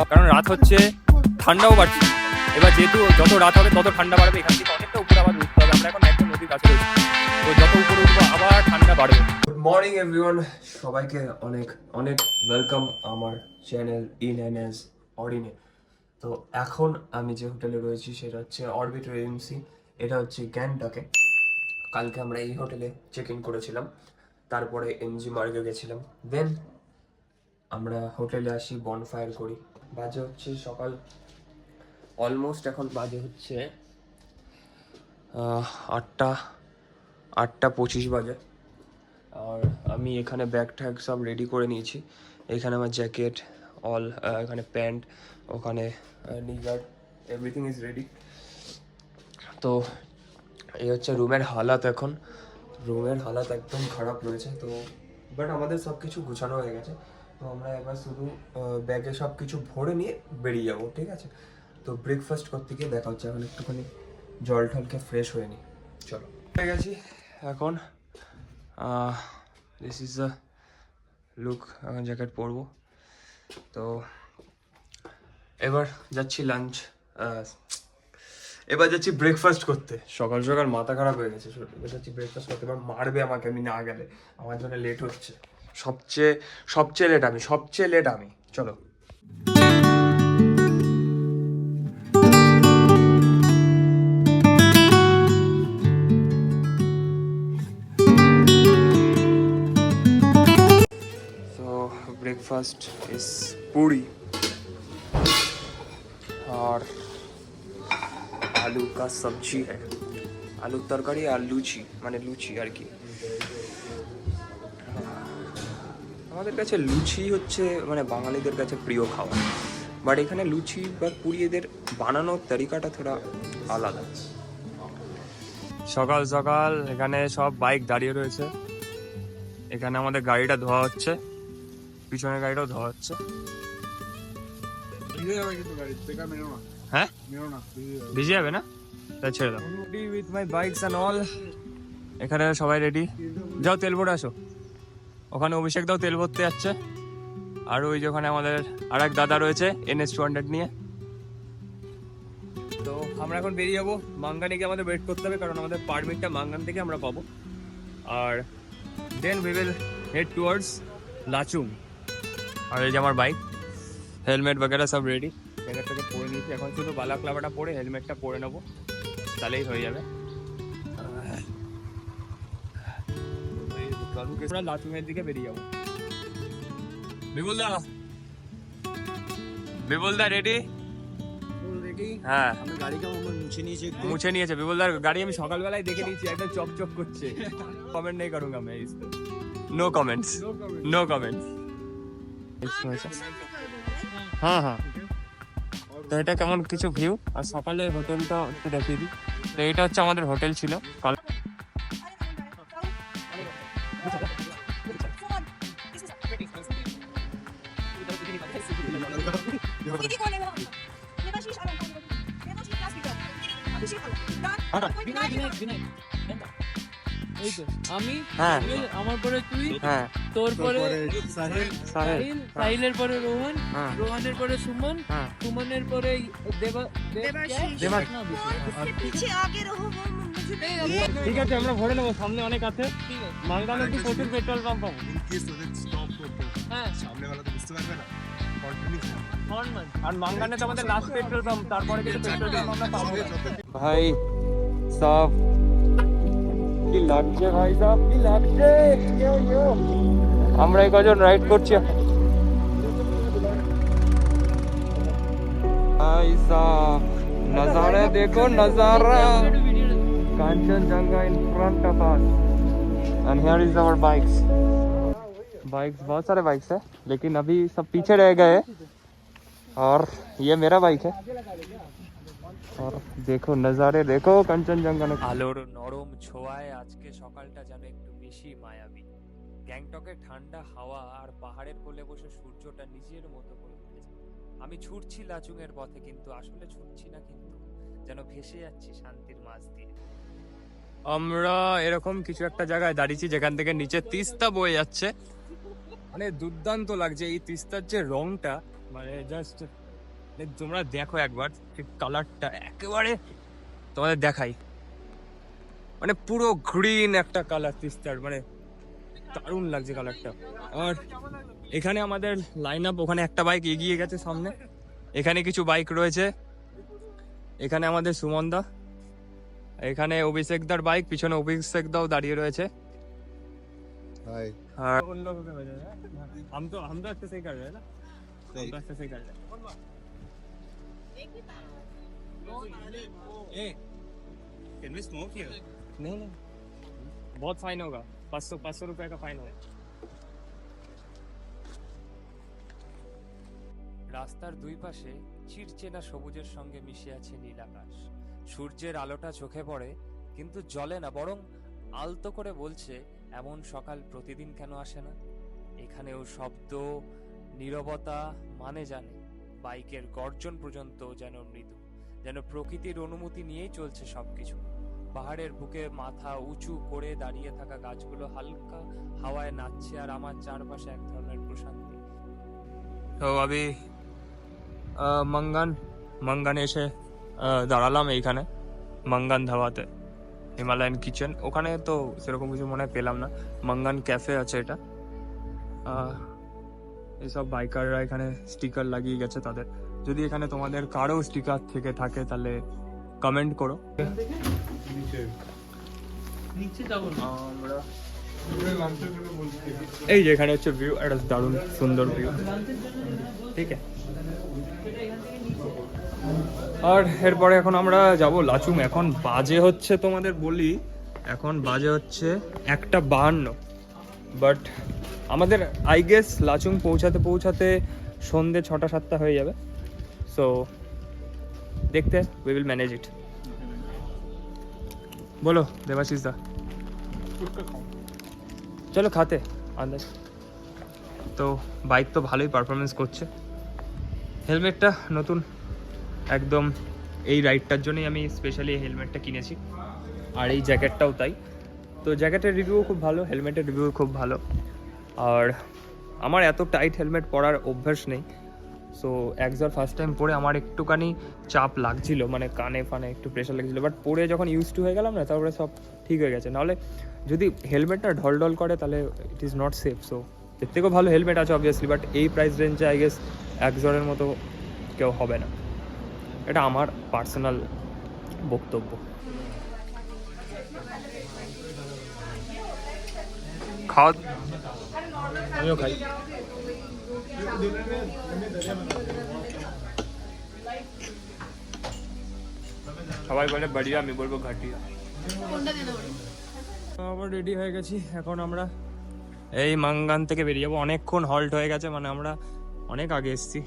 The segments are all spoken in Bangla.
কারণ রাত হচ্ছে, ঠান্ডাও বাড়ছে। এবার যেহেতু যত রাত হবে তত ঠান্ডা বাড়বে, এখান থেকে অনেকটা উপরে আবার উঠতে হবে। আমরা এখন একদম নদীর কাছে রয়েছি, তো যত উপরে উঠবো আবার ঠান্ডা বাড়বে। গুড মর্নিং এভরিওয়ান, সবাইকে অনেক অনেক ওয়েলকাম আমার চ্যানেল ইন এন এস অর্ডিনে। তো এখন আমি যে হোটেলে রয়েছি সেটা হচ্ছে অরবিট রেজেন্সি, এটা হচ্ছে গ্যাংটকে। কালকে আমরা এই হোটেলে চেক ইন করেছিলাম, তারপরে এমজি মার্গে গেছিলাম, দেন আমরা হোটেলে আসি, বনফায়ার করি। বাজে হচ্ছে সকাল অলমোস্ট, এখন বাজে হচ্ছে 8টা 25 বাজে। আর আমি এখানে ব্যাগ ট্যাগ সব রেডি করে নিয়েছি। এখানে আমার জ্যাকেট অল, এখানে প্যান্ট, ওখানে নিগার্ড, এভরিথিং ইজ রেডি। তো এই হচ্ছে রুমের হালাত। এখন রুমের হালাত একদম খারাপ রয়েছে, তো বাট আমাদের সব কিছু গুছানো হয়ে গেছে। তো আমরা এবার শুধু ব্যাগে সব কিছু ভরে নিয়ে বেরিয়ে যাবো, ঠিক আছে? তো ব্রেকফাস্ট করতে গিয়ে দেখা হচ্ছে। এখন একটুখানি জল ঠলকে ফ্রেশ হয়ে নিই, চলো। হয়ে গেছি এখন, দিস ইজ দ্য লুক। এখন জ্যাকেট পরবো, তো এবার যাচ্ছি এবার যাচ্ছি ব্রেকফাস্ট করতে। সকাল সকাল মাথা খারাপ হয়ে গেছে, এবার যাচ্ছি ব্রেকফাস্ট করতে। এবার মারবে আমাকে আমি না গেলে, আমার জন্য লেট হচ্ছে। সবচেয়ে লেট আমি। চলো। ब्रेकफास्ट इज पूरी और आलू का सब्जी है, आलू तरकारी और लुची মানে লুচি আর কি। আমাদের কাছে লুচি হচ্ছে মানে বাঙালিদের কাছে প্রিয় খাবার, বাট এখানে লুচি বা পুরি এদের বানানোর তরিকাটা থোড়া আলাদা। সকাল সকাল এখানে সব বাইক দাঁড়িয়ে রয়েছে। এখানে আমাদের গাড়িটা ধোয়া হচ্ছে, পিছনের গাড়িটাও ধোয়া হচ্ছে। হ্যাঁ ভিজে যাবে না, তাই ছেড়ে দাও। With my bikes and all, এখানে সবাই রেডি। যাও তেল ভরে আসো। ওখানে অভিষেক দাও তেল ভরতে যাচ্ছে। আর ওই যে ওখানে আমাদের আর এক দাদা রয়েছে NS 200 নিয়ে। তো আমরা এখন বেরিয়ে যাবো। মাঙ্গানিকে আমাদের ওয়েট করতে হবে, কারণ আমাদের পারমিটটা মাঙ্গান থেকে আমরা পাবো। আর then we will head towards Lachung. আর এই যে আমার বাইক, হেলমেট বগেরা সব রেডি। জ্যাকেটটাকে পরে নিয়েছি, এখন শুধু বালাক্লাভাটা পরে হেলমেটটা পরে নেবো, তাহলেই হয়ে যাবে। আমরা লাচুংয়ের দিকে বেরিয়ে যাবো। বিপুলদা রেডি? হ্যাঁ, মুছে নিয়েছে বিপুলদার গাড়ি। আমি সকালবেলায় দেখে নিয়েছি, একদম চকচক করছে। কমেন্ট নেই করুঙ্গা मैं इस पे, नो कमेंट्स। হ্যাঁ হ্যাঁ। তো এটা কেমন কিছু ভিউ। আর সকালে হোটেলটা একটু দেখিয়ে দিই। তো এটা হচ্ছে আমাদের হোটেল ছিল কাল। আমি হ্যাঁ আমার পরে তুই, হ্যাঁ তোর পরে সাহিল, সাহিলের পরে রোহন, হ্যাঁ রোহনের পরে সুমন, হ্যাঁ সুমনের পরে ঠিক আছে, আমরা ভরে নেবো। সামনে অনেক আছে, মালদানে একটু প্রচুর পেট্রোল পাম্প পাবো। হ্যাঁ আর মাঙ্গানে তো আমাদের লাস্ট পেট্রোল পাম্প, তারপরে কিন্তু পেট্রোল পাম্প আমরা পাবো। ভাই সব কি লাগছে, ভাই সব কি লাগছে। আমরা এই কজন রাইড করছি। ভাই সব नजारा देखो, नजारा Kanchenjunga in front of us and here is our bikes। बहुत सारे बाइक्स है, लेकिन अभी सब पीछे रह गए। और ये मेरा बाइक है। और देखो नजारे देखो কাঞ্চনজঙ্ঘা। আলোর নরম ছোঁয়ায় আজকে সকালটা যেন একটু বেশি মায়াবী। গ্যাংটকের ঠান্ডা হাওয়া আর পাহাড়ের কোলে বসে সূর্যটা নিজের মতো করে উঠেছে। আমি ছুটছি লাচুং এর পথে, কিন্তু আসলে ছুটছি না, কিন্তু যেন ভেসে যাচ্ছি শান্তির মাঝ দিয়ে। আমরা এরকম কিছু একটা জায়গায় দাঁড়িয়েছি যেখান থেকে নিচে তিস্তা বয়ে যাচ্ছে। মানে দুর্দান্ত লাগছে। এই তিস্তার যে রংটা, মানে জাস্ট তোমরা দেখো একবার কালারটা একেবারে তোমাদের দেখাই, মানে পুরো গ্রিন একটা কালার তিস্তার, মানে দারুণ লাগছে কালারটা। আর এখানে আমাদের লাইন আপ, ওখানে একটা বাইক এগিয়ে গেছে সামনে, এখানে কিছু বাইক রয়েছে, এখানে আমাদের সুমনদা, এখানে অভিষেকদার বাইক, পিছনে অভিষেকদাও দাঁড়িয়ে রয়েছে। আর हम तो अच्छे से ही कर रहे हैं ना, हम तो अच्छे से ही कर रहे हैं। Can we smoke here? नहीं नहीं, बहुत फाइन होगा, 500 रुपए का फाइन होगा। রাস্তার দুই পাশে চিরচেনা সবুজের সঙ্গে মিশে আছে নীল আকাশ। সূর্যের আলোটা চোখে পড়ে কিন্তু জ্বলে না, বরং আলতো করে বলছে এমন সকাল প্রতিদিন কেন আসে না। এখানেও শব্দ, নীরবতা মানে জানে, বাইকের গর্জন পর্যন্ত যেন মৃদু, যেন প্রকৃতির অনুমতি নিয়েই চলছে সবকিছু। পাহাড়ের বুকে মাথা উঁচু করে দাঁড়িয়ে থাকা গাছগুলো হালকা হাওয়ায় নাচছে, আর আমার চারপাশে এক ধরনের প্রশান্তি। তো আমি মঙ্গান এসে দাঁড়ালাম এইখানে, মঙ্গান ধাবাতে, হিমালয়ান কিচেন। ওখানে তো সেরকম কিছু মনে হয় পেলাম না, মঙ্গান ক্যাফে আছে এটা। এইসব বাইকাররা এখানে স্টিকার লাগিয়ে গেছে তাদের। যদি এখানে তোমাদের কারো স্টিকার থেকে থাকে তাহলে কমেন্ট করো। নিচে যাবো না আমরা এই যে এখানে হচ্ছে ভিউ, একটা দারুণ সুন্দর ভিউ, ঠিক আছে। আর এরপরে এখন আমরা যাব লাচুং। এখন বাজে হচ্ছে, তোমাদের বলি, এখন বাজে হচ্ছে 1:52, বাট আমাদের আই গেস লাচুং পৌঁছাতে পৌঁছাতে সন্ধে 6টা-7টা হয়ে যাবে। সো দেখতে উই উইল ম্যানেজ ইট। বলো দেবাশিস দা, চলো খাতে আন্দাজ। তো বাইক তো ভালোই পারফরমেন্স করছে, হেলমেটটা নতুন একদম, এই রাইডটার জন্যই আমি স্পেশালি হেলমেটটা কিনেছি, আর এই জ্যাকেটটাও তাই। তো জ্যাকেটের রিভিউ খুব ভালো, হেলমেটের রিভিউ খুব ভালো। আর আমার এত টাইট হেলমেট পরার অভ্যাস নেই, সো একবার ফার্স্ট টাইম পরে আমার একটুখানি চাপ লাগছিল, মানে কানে ফানে একটু প্রেশার লাগছিল, বাট পরে যখন ইউজ টু হয়ে গেলাম না, তারপরে সব ঠিক হয়ে গেছে। নাহলে যদি হেলমেটটা ঢল করে তাহলে it is not safe. So এর থেকেও ভালো হেলমেট আছে অবভিয়াসলি, বাট এই প্রাইস রেঞ্জে আই গেস একজনের মতো কেউ হবে না, এটা আমার পার্সোনাল বক্তব্য। খাওয়া আমিও খাই। সবাই বলে বাড়িয়া, আমি বলবো ঘাটিয়া। আবার রেডি হয়ে গেছি, এখন আমরা এই মাঙ্গান থেকে বেরিয়ে যাবো। অনেকক্ষণ হল্ট হয়ে গেছে, মানে আমরা অনেক আগে এসেছি।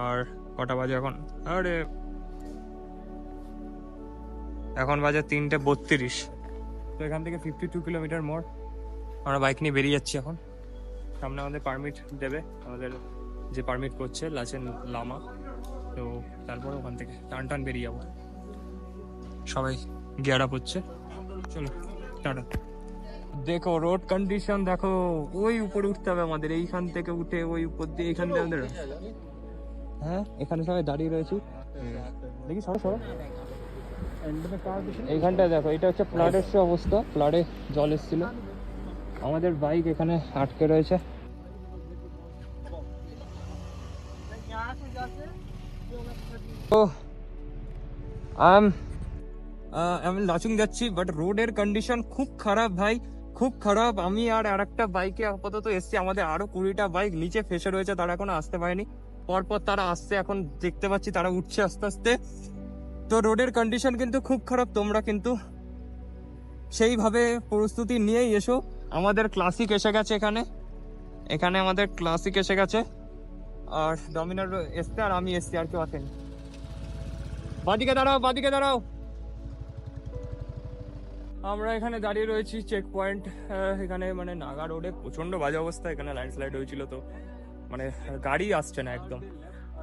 আর কটা বাজে এখন? আরে এখন বাজে 3:32। তো এখান থেকে 52 কিলোমিটার মোড়। আমরা বাইক নিয়ে বেরিয়ে যাচ্ছি এখন। সামনে আমাদের পারমিট দেবে, আমাদের যে পারমিট করছে লাচেন লামা। তো তারপর ওখান থেকে টান বেরিয়ে যাবো। সবাই গিয়ার আপ হচ্ছে, চলো টাটা। দেখো রোড কন্ডিশন দেখো, ওই উপরে উঠতে হবে আমাদের, এইখান থেকে উঠে ওই উপর দিয়ে এইখান থেকে আমাদের। হ্যাঁ এখানে সবাই দাঁড়িয়ে রয়েছি, দেখি সরো। এইখানটায় দেখো, এটা হচ্ছে ফ্লাডের অবস্থা, ফ্লাডে জল এসেছিল, আমাদের বাইক এখানে আটকে রয়েছে। তো আমি লাচুং যাচ্ছি, বাট রোডের কন্ডিশন খুব খারাপ ভাই, খুব খারাপ। আমি আর একটা বাইকে আপাতত এসছি, আমাদের আরো 20টা বাইক নিচে ফেসে রয়েছে, তারা এখনো আসতে পারেনি। পরপর তারা আসছে, এখন দেখতে পাচ্ছি তারা উঠছে আস্তে আস্তে। তো রোডের কন্ডিশন কিন্তু খুব খারাপ, তোমরা কিন্তু সেইভাবে প্রস্তুতি নিয়েই এসো। আমাদের ক্লাসিক এসে গেছে এখানে আমাদের ক্লাসিক এসে গেছে, আর ডমিনার এসছে, আর আমি এসছি, আর কেউ আসেনি। বাদিকে দাঁড়াও। আমরা এখানে দাঁড়িয়ে রয়েছি চেক পয়েন্ট এখানে, মানে নাগা রোডে প্রচন্ড বাজে অবস্থা, এখানে ল্যান্ডস্লাইড হয়েছিল, তো মানে গাড়ি আসছে না একদম।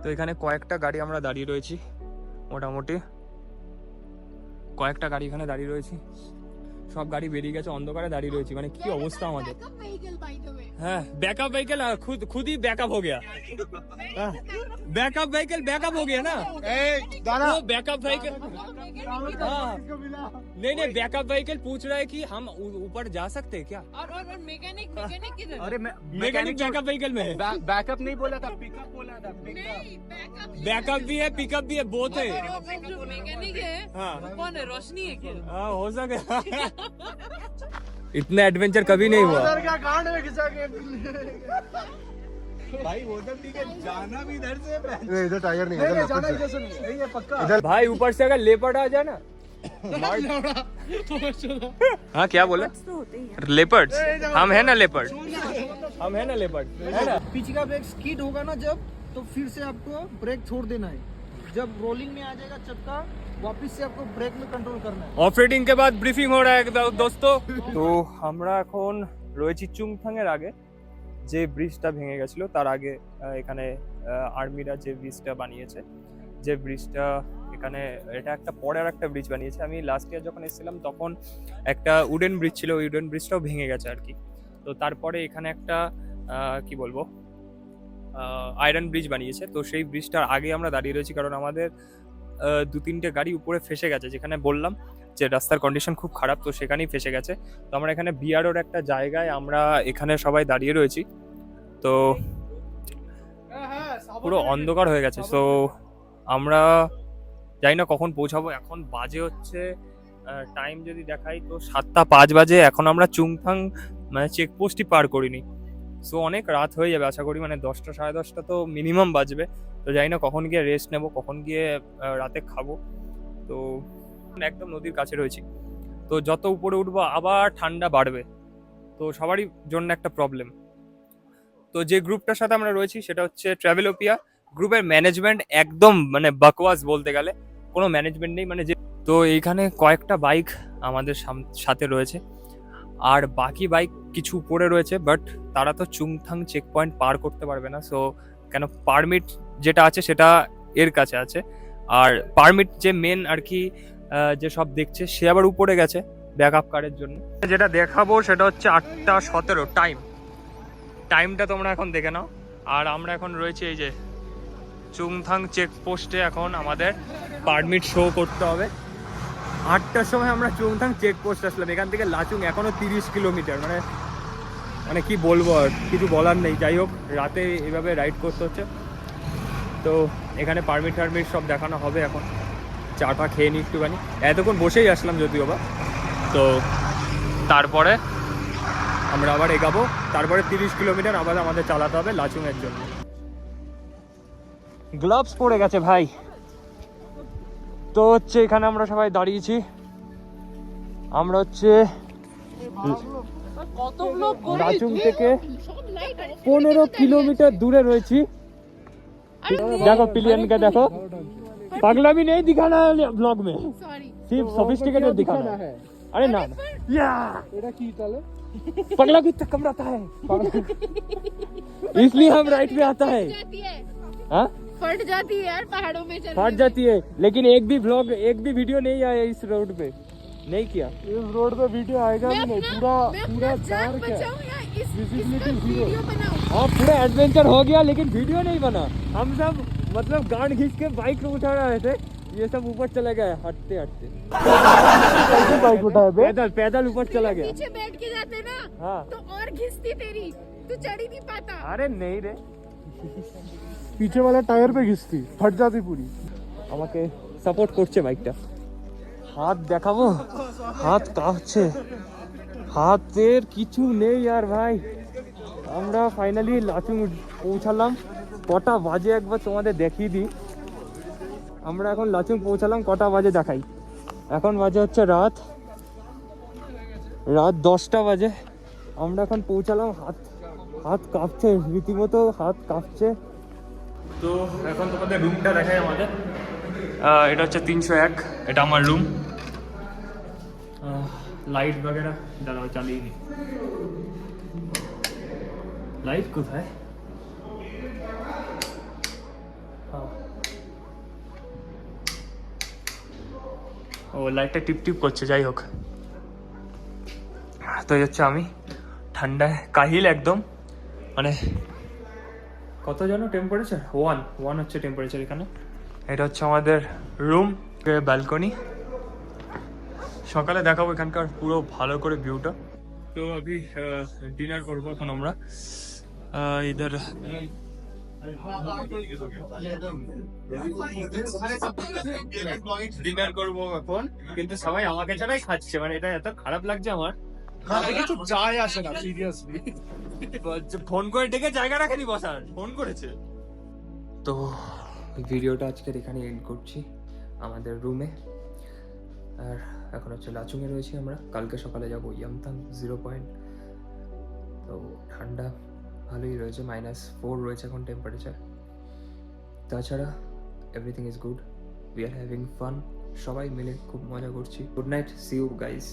তো এখানে কয়েকটা গাড়ি আমরা দাঁড়িয়ে রয়েছি, মোটামুটি কয়েকটা গাড়ি এখানে দাঁড়িয়ে রয়েছি, সব গাড়ি বেরিয়ে গেছে, অন্ধকারে দাঁড়িয়ে রয়েছি, মানে কি অবস্থা আমাদের। हाँ बैकअप व्हीकल खुद ही बैकअप हो गया। बैकअप व्हीकल बैकअप हो गया ना। वो बैकअप व्हीकल नहीं बैकअप व्हीकल पूछ रहा है कि हम ऊपर जा सकते हैं क्या। और मैकेनिक किधर? अरे मैकेनिक बैकअप व्हीकल में है। बैकअप नहीं बोला था, पिकअप बोला था। बैकअप भी है पिकअप भी है, बोथ है। जो मैकेनिक है हाँ वो कौन है? रोशनी है क्या? हाँ हो सके। इतना एडवेंचर कभी नहीं हुआ। भाई वो तो ठीक है, जाना भी इधर से इधर टायर नहीं है, जाना इधर से नहीं है, पक्का। भाई ऊपर से अगर लेपर्ड आ जाए ना। हाँ क्या बोला? लेपर्ड हम है ना, लेपर्ड हम है ना, लेपर्ड है ना। पीछे का ब्रेक स्किड होगा ना जब, तो फिर से आपको ब्रेक छोड़ देना है। जब रोलिंग में आ जाएगा चक्का, वापस से आपको ब्रेक में कंट्रोल करना है। অফ রাইডিং के बाद ব্রিফিং हो रहा है दोस्तों। তো আমরা এখন রয়েছি চুংথাং এর আগে, যে ব্রিজটা ভেঙে গেছিল তার আগে। এখানে আর্মিরা যে ব্রিজটা বানিয়েছে, যে ব্রিজটা এখানে, এটা একটা পরে আর একটা ব্রিজ বানিয়েছে। আমি লাস্ট ইয়ার যখন এসেছিলাম তখন একটা উডেন ব্রিজ ছিল, ওই উডেন ব্রিজটাও ভেঙে গেছে আর কি। তো তারপরে এখানে একটা কি বলবো আয়রন ব্রিজ বানিয়েছে। তো সেই ব্রিজটার আগে আমরা দাঁড়িয়ে রয়েছি, কারণ আমাদের 2-3টে গাড়ি উপরে ফেসে গেছে, যেখানে বললাম যে রাস্তার কন্ডিশন খুব খারাপ, তো সেখানেই ফেসে গেছে। তো আমরা এখানে বিআরওর একটা জায়গায় আমরা এখানে সবাই দাঁড়িয়ে রয়েছি। তো পুরো অন্ধকার হয়ে গেছে। সো আমরা জানি না কখন পৌঁছাবো। এখন বাজে হচ্ছে টাইম যদি দেখাই তো 7:05 বাজে। এখন আমরা চুংথাং মানে চেকপোস্টই পার করিনি। সো অনেক রাত হয়ে যাবে আশা করি, মানে 10টা 10:30 তো মিনিমাম বাজবে। তো জানি না কখন গিয়ে রেস্ট নেবো, কখন গিয়ে রাতে খাবো। তো একদম নদীর কাছে রয়েছি, তো যত উপরে উঠবো আবার ঠান্ডা বাড়বে, তো সবারই জন্য একটা প্রবলেম। তো যে গ্রুপটার সাথে আমরা রয়েছি সেটা হচ্ছে ট্রাভেলোপিয়া গ্রুপের ম্যানেজমেন্ট একদম মানে বাকওয়াস বলতে গেলে, কোনো ম্যানেজমেন্ট নেই মানে যে। তো এইখানে কয়েকটা বাইক আমাদের সাথে রয়েছে, আর বাকি বাইক কিছু উপরে রয়েছে, বাট তারা তো চুংথাং চেক পয়েন্ট পার করতে পারবে না। সো কেন পারমিট যেটা আছে সেটা এর কাছে আছে, আর পারমিট যে মেন আর কি যে সব দেখছে সে আবার উপরে গেছে ব্যাকআপ কারের জন্য। যেটা দেখাবো সেটা হচ্ছে 8:17 টাইমটা তোমরা এখন দেখে নাও। আর আমরা এখন রয়েছি এই যে চুংথাং চেকপোস্টে। এখন আমাদের পারমিট শো করতে হবে। 8টার সময় আমরা চুংথাং চেকপোস্ট আসলাম। এখান থেকে লাচুং এখনো 30 কিলোমিটার, মানে কি বলবো, আর কিছু বলার নেই। যাই হোক, রাতে এভাবে রাইড করতে হচ্ছে। তো এখানে পারমিট টারমিট সব দেখানো হবে। এখন চাটা খেয়ে নিই একটুখানি, এতক্ষণ বসেই আসলাম যদিও বা। তো তারপরে আমরা আবার এগাবো, তারপরে 30 কিলোমিটার আবার আমাদের চালাতে হবে লাচুংয়ের জন্য। গ্লাভস পড়ে গেছে ভাই। তো হচ্ছে এখানে আমরা সবাই দাঁড়িয়েছি। আমরা হচ্ছে লাচুং থেকে 15 কিলোমিটার দূরে রয়েছি। देखो पिलियन का देखो, पगलामी नहीं दिखाना है ब्लॉग में, सिर्फ सोफिस्टिकेटेड दिखाना है। अरे ना या एटा की चले पगला की कम रहता है इसलिए हम राइट में आता है। हाँ फट जाती है यार पहाड़ों में चलने फट जाती है, लेकिन एक भी ब्लॉग एक भी वीडियो नहीं आया इस रोड पे, नहीं किया। इस रोड पे वीडियो आएगा भी नहीं, पूरा जान बचाऊं या इस वीडियो बनाऊं? हाँ पूरा एडवेंचर हो गया, लेकिन वीडियो नहीं बना। हम सब मतलब गांड खींच के बाइक को उठा रहे थे, ये सब ऊपर चले गए हटते हटते। बाइक उठाया बे, पैदल पैदल ऊपर चला गया। पीछे बैठ के जाते ना हाँ तो और घिसती तेरी, तू चढ़ ही नहीं पाता। अरे नहीं रे, पीछे वाला टायर पे घिसती, फट जाती पूरी। আমাকে সাপোর্ট করছে বাইকটা। হাত দেখাবো, হাত কাঁপছে, হাতের কিছু নেই আর ভাই। আমরা ফাইনালি লাচুং পৌঁছালাম। কটা বাজে একবার তোমাদের দেখিয়ে দিই। আমরা এখন লাচুং পৌঁছালাম, কটা বাজে দেখাই। এখন বাজে হচ্ছে রাত 10টা বাজে। আমরা এখন পৌঁছালাম। হাত কাঁপছে রীতিমতো, হাত কাঁপছে। তো এখন তোমাদের রুমটা দেখাই আমাদের। এটা হচ্ছে 301, এটা আমার রুম। লাইট वगैरह দাঁড়াও চালিয়ে নি। লাইট কোথায়? ও লাইটটা টিপ টিপ করছে। যাই হোক, তো এই হচ্ছে আমি, ঠান্ডায় কাহিল একদম। মানে কত যেন টেম্পারেচার, 1 হচ্ছে টেম্পারেচার এখানে। এটা হচ্ছে আমাদের রুম, ব্যালকনি। সকালে দেখাবো এখানকার পুরো ভালো করে ভিউটা। তো আমি ডিনার করবো এখন আমরা ইধার। ডিনার করবো এখন, কিন্তু সবাই আমাকে ছাড়াই খাচ্ছে, মানে এটা এত খারাপ লাগছে আমার। কিছু যায় আসে না সিরিয়াসলি। ফোন করে ডেকে জায়গা রাখেনি বসার, ফোন করেছে। তো ভিডিওটা আজকের এখানে এন্ড করছি আমাদের রুমে। আর এখন হচ্ছে লাচুংয়ে রয়েছি আমরা, কালকে সকালে যাবো ইয়ামথাং 0 পয়েন্ট। তো ঠান্ডা ভালোই রয়েছে, -4 রয়েছে এখন টেম্পারেচার। তাছাড়া everything is good, we are having fun, সবাই মিলে খুব মজা করছি। Good night, see you guys.